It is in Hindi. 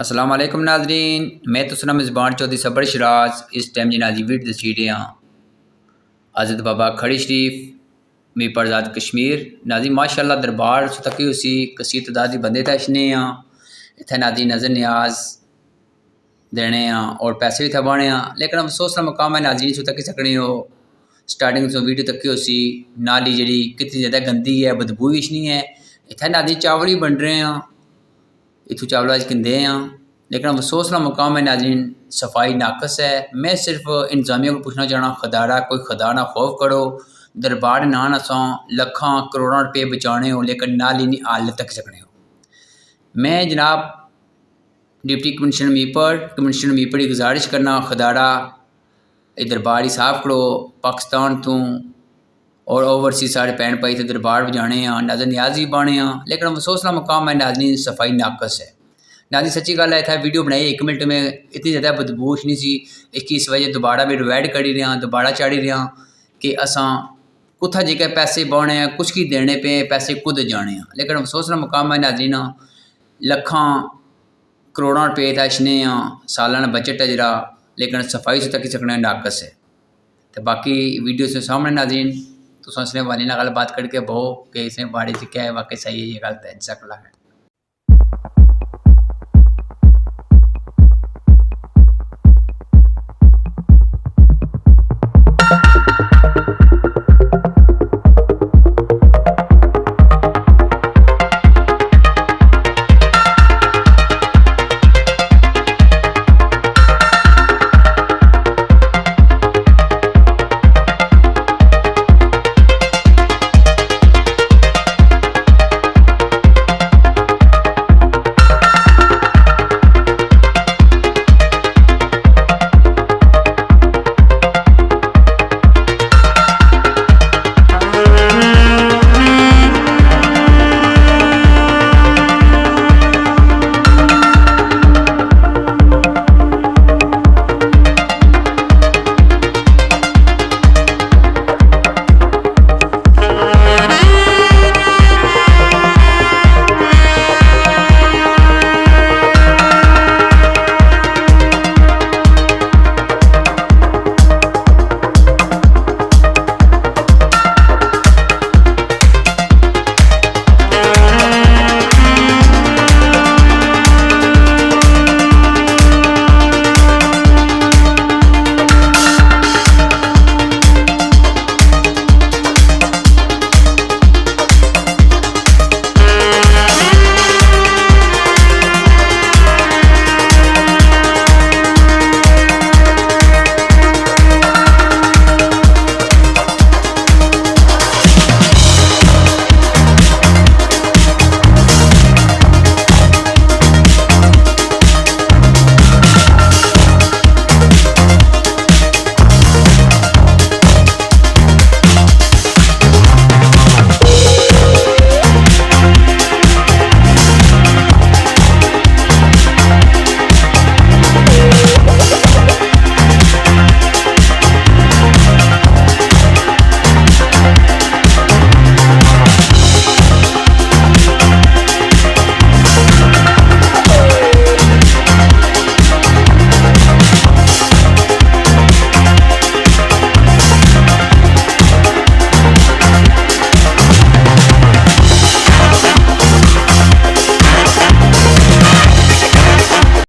अस्सलाम वालेकुम नाज़रीन, मैं तो सुना मेज़बान चौधरी सबर शराज इस टाइम जी नाजी वीड दसीडे हाँ हज़रत बाबा खड़ी शरीफ मीरपरजाद कश्मीर नाजी माशाअल्लाह दरबार तकी उसी कसीर तदाद बंदे तशने हाँ इतने नाजी नज़र न्याज देने हाँ और पैसे भी थबाने हाँ लेकिन अफसोस का मुकाम है नाजी सु तकी सकने हो स्टार्टिंग से वीडियो तकी उसी नाली जी कितनी ज़्यादा गंदी है बदबू इशनी है इतने नाजी चावल ही बन रहे हैं इतू चावल किंदे हाँ लेकिन अफसोस का मुकाम है नाज़रीन सफाई नाकस है। मैं सिर्फ इंतजामिया को पूछना चाहना खदारा कोई खदा ना खौफ करो दरबार ना नसा लखा करोड़ों रुपये बचाने हो लेकिन नाली नहीं हाल तक सकने हो। मैं जनाब डिप्टी कमिश्नर मीपर की गुजारिश करना खदारा दरबार ही साफ करो पाकिस्तान तू और ओवरसीज साढ़े भैन भाई थे दरबार बजाने नज़र न्याज भी पाने लेकिन अफसोस का मुकाम है नाज़रीन सफाई नाकस है। नाज़रीन सच्ची गल है इतना वीडियो बनाई 1 मिनट में इतनी ज़्यादा बदबूश नहीं सी इसकी इस वजह दोबारा भी रिवाइड करी रहा दोबारा चाड़ी रहा कि असा कुत्था जेकर पैसे पाने कुछ की देने पे पैसे कुद जाने लेकिन अफसोस का मुकाम है नाज़रीन लखा करोड़ों रुपये तशने सालाना बजट है जरा लेकिन सफाई से तक सकने नाकस है। तो बाकी वीडियो से सामने नाज़रीन तो सोचने वाली ना गल बात करके बहो कि इसमें बाड़ी से क्या है वाकई सही है ये गलत है जज़ाकल्लाह।